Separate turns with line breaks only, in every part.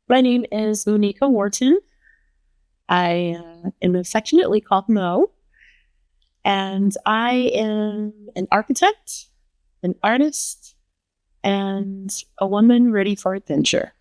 My name is Mo'Nica Wharton. I am affectionately called Mo, and I am an architect, an artist, and a woman ready for adventure.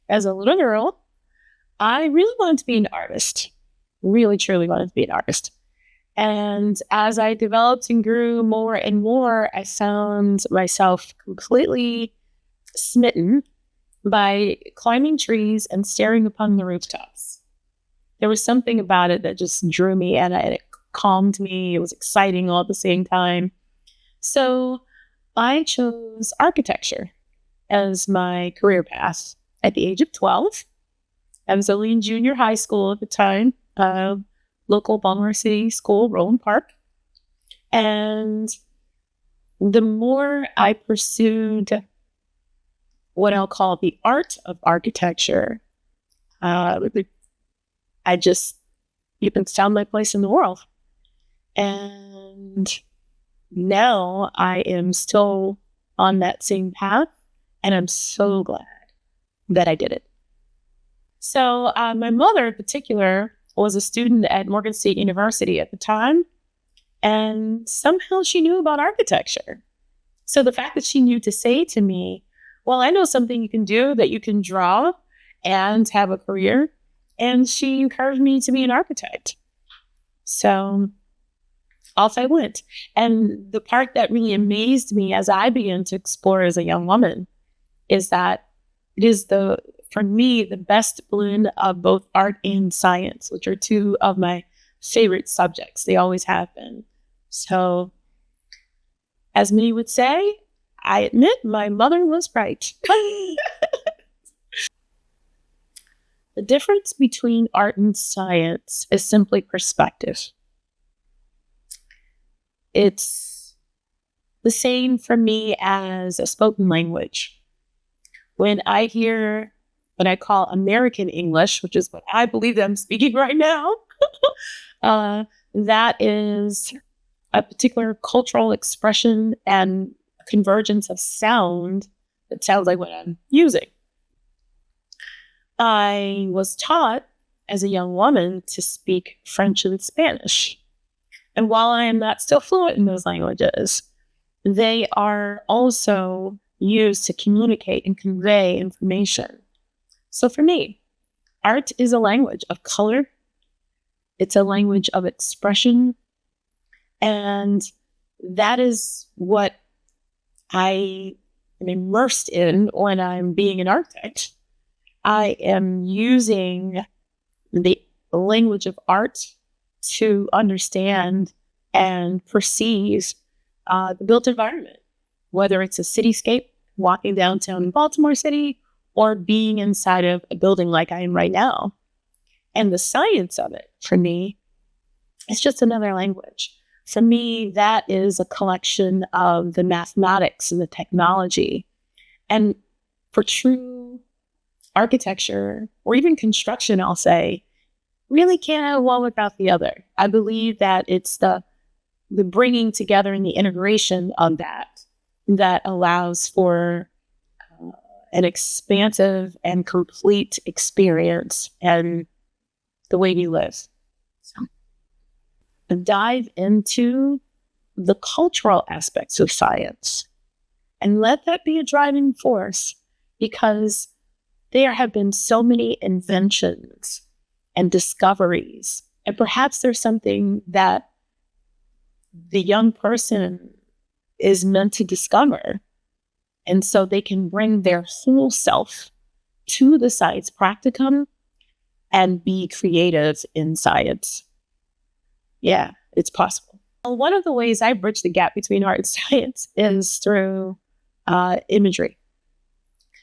As a little girl, I really wanted to be an artist. Really, truly wanted to be an artist. And as I developed and grew more and more, I found myself completely smitten by climbing trees and staring upon the rooftops. There was something about it that just drew me and it calmed me. It was exciting all at the same time. So I chose architecture as my career path at the age of 12. I was only in junior high school at the time, local Baltimore City school, Roland Park. And the more I pursued what I'll call the art of architecture, you can found my place in the world. And now I am still on that same path, and I'm so glad that I did it. So my mother in particular was a student at Morgan State University at the time, and somehow she knew about architecture. So the fact that she knew to say to me, well, I know something you can do, that you can draw and have a career. And she encouraged me to be an architect. So off I went. And the part that really amazed me as I began to explore as a young woman is that it is for me, the best blend of both art and science, which are two of my favorite subjects. They always have been. So as many would say, I admit my mother was right. The difference between art and science is simply perspective. It's the same for me as a spoken language. When I hear what I call American English, which is what I believe that I'm speaking right now, that is a particular cultural expression and convergence of sound that sounds like what I'm using. I was taught as a young woman to speak French and Spanish. And while I am not still fluent in those languages, they are also used to communicate and convey information. So for me, art is a language of color. It's a language of expression. And that is what I am immersed in when I'm being an architect. I am using the language of art to understand and perceive the built environment, whether it's a cityscape, walking downtown in Baltimore City, or being inside of a building like I am right now. And the science of it, for me, it's just another language. For me, that is a collection of the mathematics and the technology. And for true architecture, or even construction, I'll say, really can't have one without the other. I believe that it's the bringing together and the integration of that allows for an expansive and complete experience and the way we live. So, dive into the cultural aspects of science and let that be a driving force, because there have been so many inventions and discoveries, and perhaps there's something that the young person is meant to discover. And so they can bring their whole self to the science practicum and be creative in science. Yeah, it's possible. Well, one of the ways I bridge the gap between art and science is through imagery.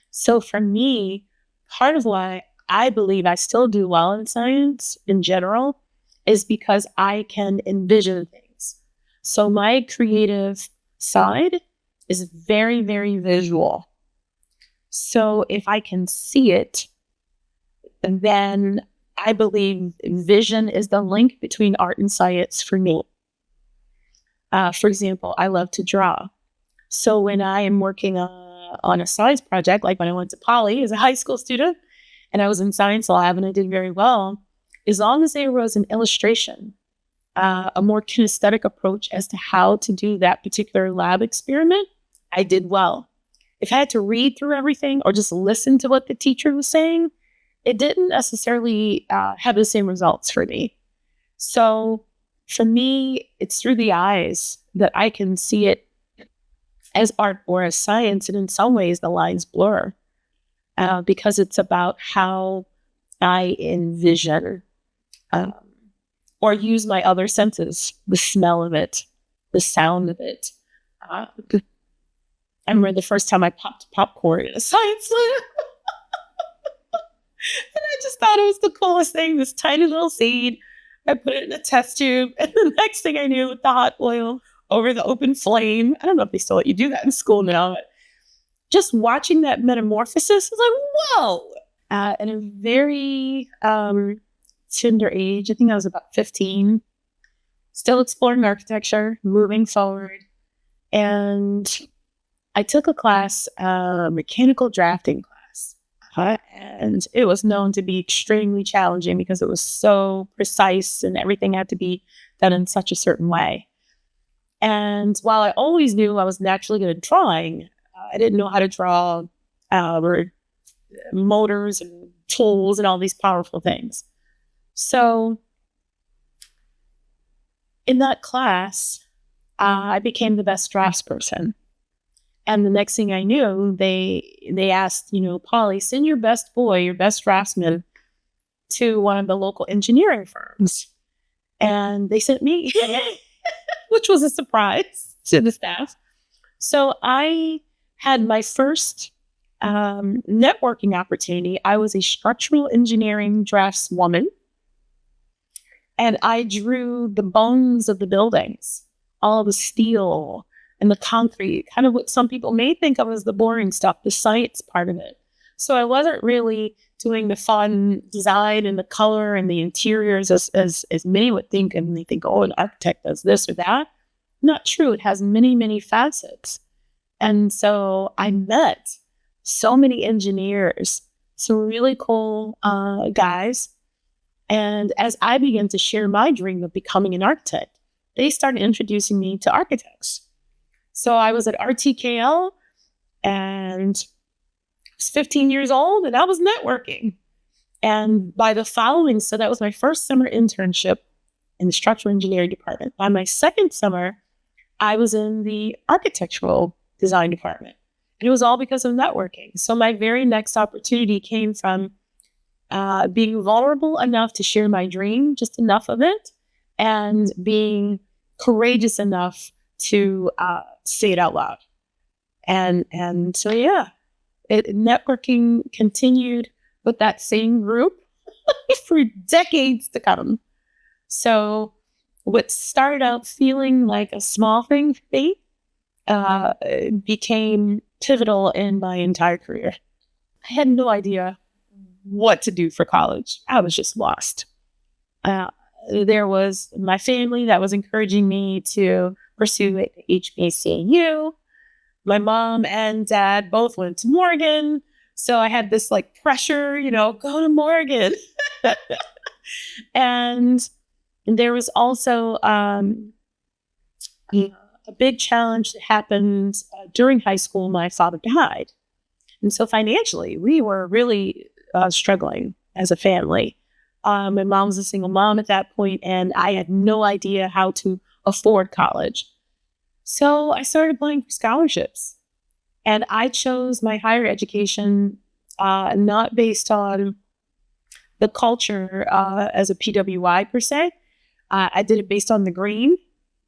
So for me, part of why I believe I still do well in science in general is because I can envision things. So my creative side is very, very visual. So if I can see it, then I believe vision is the link between art and science for me. For example, I love to draw. So when I am working on on a science project, like when I went to Poly as a high school student, and I was in science lab and I did very well, as long as there was an illustration, a more kinesthetic approach as to how to do that particular lab experiment, I did well. If I had to read through everything or just listen to what the teacher was saying, it didn't necessarily have the same results for me. So for me, it's through the eyes that I can see it as art or as science. And in some ways, the lines blur because it's about how I envision or use my other senses, the smell of it, the sound of it. I remember the first time I popped popcorn in a science lab. And I just thought it was the coolest thing, this tiny little seed. I put it in a test tube. And the next thing I knew, with the hot oil over the open flame, I don't know if they still let you do that in school now, but just watching that metamorphosis was like, whoa. At a very tender age, I think I was about 15, still exploring architecture, moving forward. And I took a class, mechanical drafting class. And it was known to be extremely challenging because it was so precise and everything had to be done in such a certain way. And while I always knew I was naturally good at drawing, I didn't know how to draw motors and tools and all these powerful things. So in that class, I became the best draftsperson. And the next thing I knew, they asked, Polly, send your best boy, your best draftsman to one of the local engineering firms. And they sent me, which was a surprise to the staff. So I had my first networking opportunity. I was a structural engineering draftswoman. And I drew the bones of the buildings, all the steel and the concrete, kind of what some people may think of as the boring stuff, the science part of it. So I wasn't really doing the fun design and the color and the interiors as many would think. And they think, oh, an architect does this or that. Not true. It has many, many facets. And so I met so many engineers, some really cool guys. And as I began to share my dream of becoming an architect, they started introducing me to architects. So I was at RTKL and I was 15 years old and I was networking. And by the following, so that was my first summer internship in the structural engineering department. By my second summer, I was in the architectural design department. And it was all because of networking. So my very next opportunity came from being vulnerable enough to share my dream, just enough of it, and being courageous enough to say it out loud. And so, yeah, networking continued with that same group for decades to come. So what started out feeling like a small thing for me became pivotal in my entire career. I had no idea what to do for college. I was just lost. There was my family that was encouraging me to pursue HBCU. My mom and dad both went to Morgan. So I had this pressure, go to Morgan. And there was also a big challenge that happened during high school. My father died. And so financially, we were really struggling as a family. My mom was a single mom at that point, and I had no idea how to afford college. So I started applying for scholarships. And I chose my higher education not based on the culture as a PWI per se. I did it based on the green,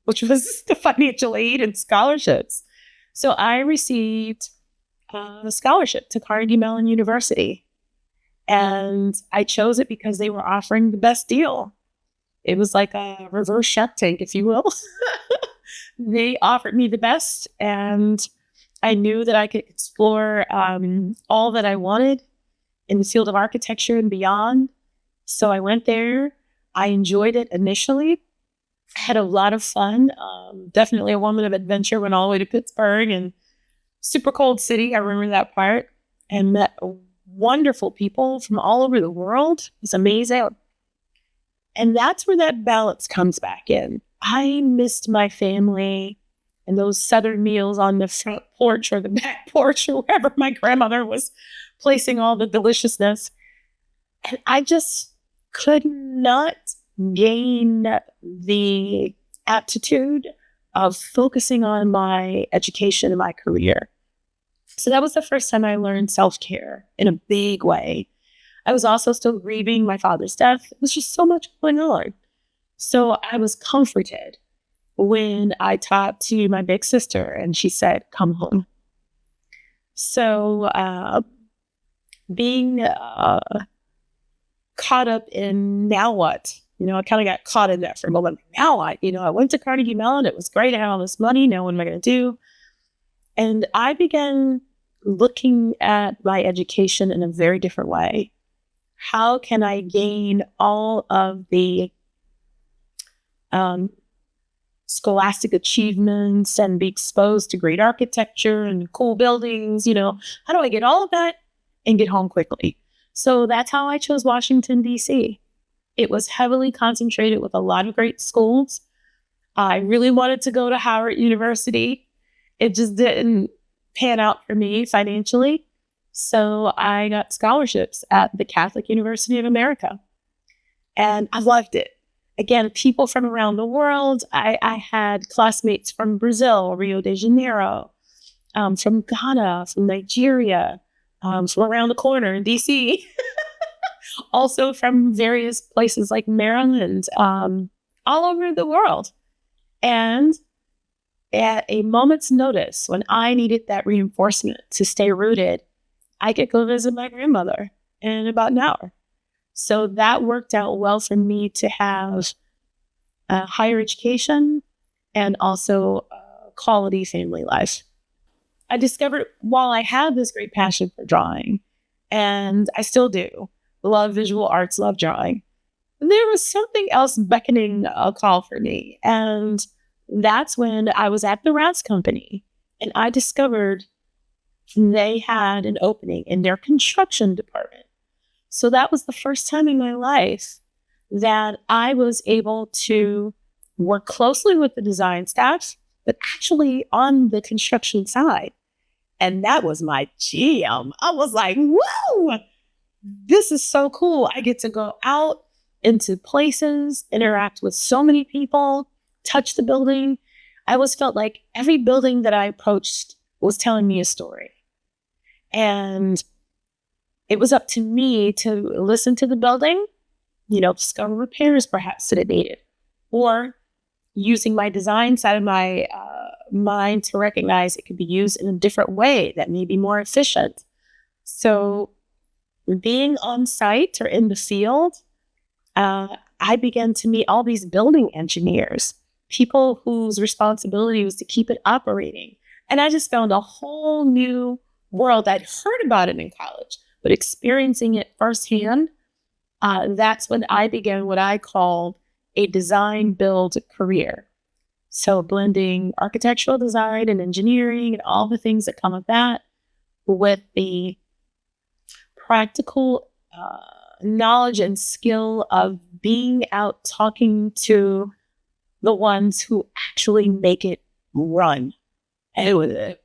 which was the financial aid and scholarships. So I received a scholarship to Carnegie Mellon University. And I chose it because they were offering the best deal. It was like a reverse Shark Tank, if you will. They offered me the best, and I knew that I could explore all that I wanted in the field of architecture and beyond. So I went there. I enjoyed it initially. I had a lot of fun. Definitely a woman of adventure. Went all the way to Pittsburgh and super cold city. I remember that part, and met wonderful people from all over the world. It's amazing. And that's where that balance comes back in. I missed my family and those Southern meals on the front porch or the back porch or wherever my grandmother was placing all the deliciousness. And I just could not gain the aptitude of focusing on my education and my career. So that was the first time I learned self-care in a big way. I was also still grieving my father's death. It was just so much going on. So I was comforted when I talked to my big sister and she said, come home. So being caught up in now what? I kind of got caught in that for a moment. Now what? I went to Carnegie Mellon. It was great. I had all this money. Now what am I going to do? And I began looking at my education in a very different way. How can I gain all of the scholastic achievements and be exposed to great architecture and cool buildings? How do I get all of that and get home quickly? So that's how I chose Washington, D.C. It was heavily concentrated with a lot of great schools. I really wanted to go to Howard University. It just didn't pan out for me financially. So I got scholarships at the Catholic University of America. And I loved it. Again, people from around the world. I had classmates from Brazil, Rio de Janeiro, from Ghana, from Nigeria, from around the corner in DC. Also from various places like Maryland, all over the world. And at a moment's notice, when I needed that reinforcement to stay rooted, I could go visit my grandmother in about an hour. So that worked out well for me to have a higher education and also a quality family life. I discovered while I had this great passion for drawing, and I still do, love visual arts, love drawing, there was something else beckoning a call for me. And that's when I was at the Rats Company and I discovered they had an opening in their construction department. So that was the first time in my life that I was able to work closely with the design staff, but actually on the construction side. And that was my jam. I was like, whoa, this is so cool. I get to go out into places, interact with so many people, touch the building. I always felt like every building that I approached was telling me a story. And it was up to me to listen to the building, discover repairs perhaps that it needed, or using my design side of my mind to recognize it could be used in a different way that may be more efficient. So being on site or in the field, I began to meet all these building engineers, people whose responsibility was to keep it operating. And I just found a whole new world. I'd heard about it in college, but experiencing it firsthand, that's when I began what I call a design build career. So blending architectural design and engineering and all the things that come with that with the practical knowledge and skill of being out talking to the ones who actually make it run. And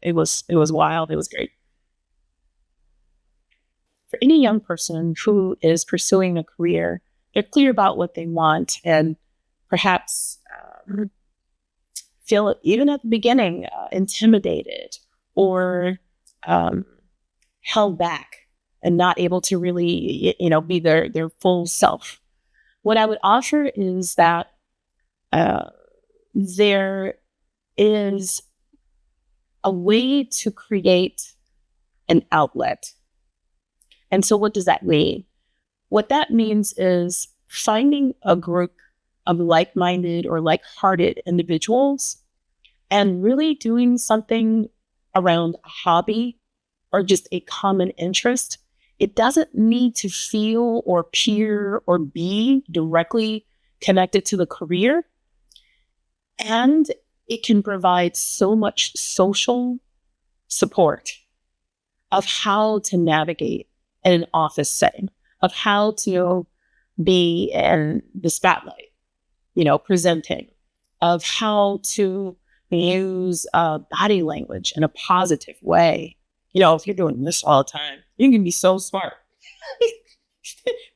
it was wild. It was great. For any young person who is pursuing a career, they're clear about what they want and perhaps feel, even at the beginning, intimidated or held back and not able to really, be their full self. What I would offer is that there is a way to create an outlet. And so what does that mean? What that means is finding a group of like-minded or like-hearted individuals and really doing something around a hobby or just a common interest. It doesn't need to feel or appear or be directly connected to the career. And it can provide so much social support of how to navigate in an office setting, of how to be in the spotlight, presenting, of how to use body language in a positive way. If you're doing this all the time, you can be so smart.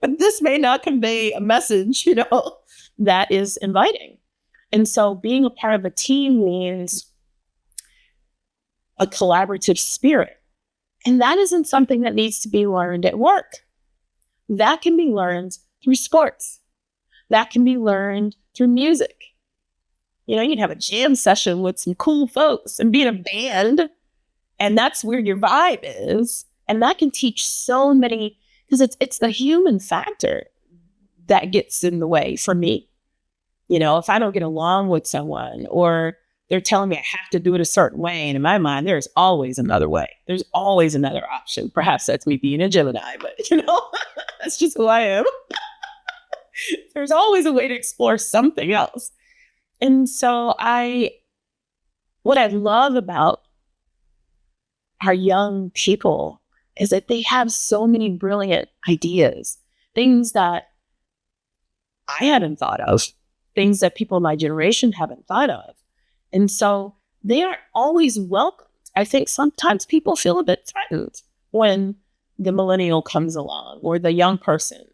But this may not convey a message, that is inviting. And so being a part of a team means a collaborative spirit. And that isn't something that needs to be learned at work. That can be learned through sports. That can be learned through music. You'd have a jam session with some cool folks and be in a band, and that's where your vibe is. And that can teach so many, because it's the human factor that gets in the way for me. If I don't get along with someone, or they're telling me I have to do it a certain way, and in my mind, there's always another way. There's always another option. Perhaps that's me being a Gemini, but that's just who I am. There's always a way to explore something else. And so what I love about our young people is that they have so many brilliant ideas, things that I hadn't thought of, things that people in my generation haven't thought of. And so they aren't always welcomed. I think sometimes people feel a bit threatened when the millennial comes along, or the young person.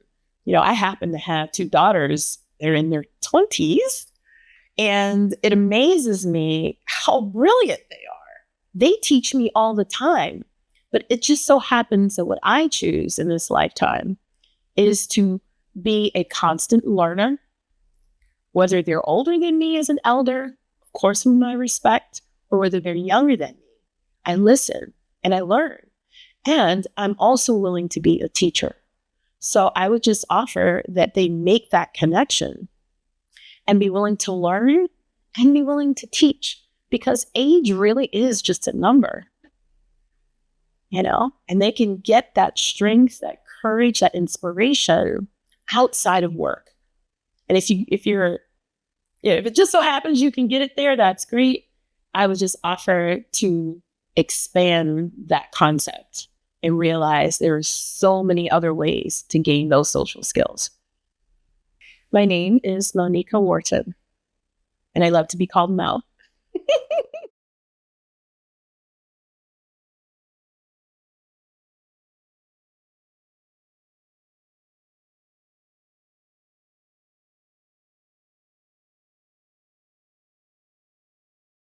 I happen to have 2 daughters. They're in their 20s. And it amazes me how brilliant they are. They teach me all the time. But it just so happens that what I choose in this lifetime is to be a constant learner, whether they're older than me as an elder, of course, whom I respect, or whether they're younger than me. I listen and I learn. And I'm also willing to be a teacher. So I would just offer that they make that connection and be willing to learn and be willing to teach, because age really is just a number, and they can get that strength, that courage, that inspiration outside of work. And if it just so happens you can get it there, that's great. I would just offer to expand that concept and realize there are so many other ways to gain those social skills. My name is Mo'Nica Wharton, and I love to be called Mo.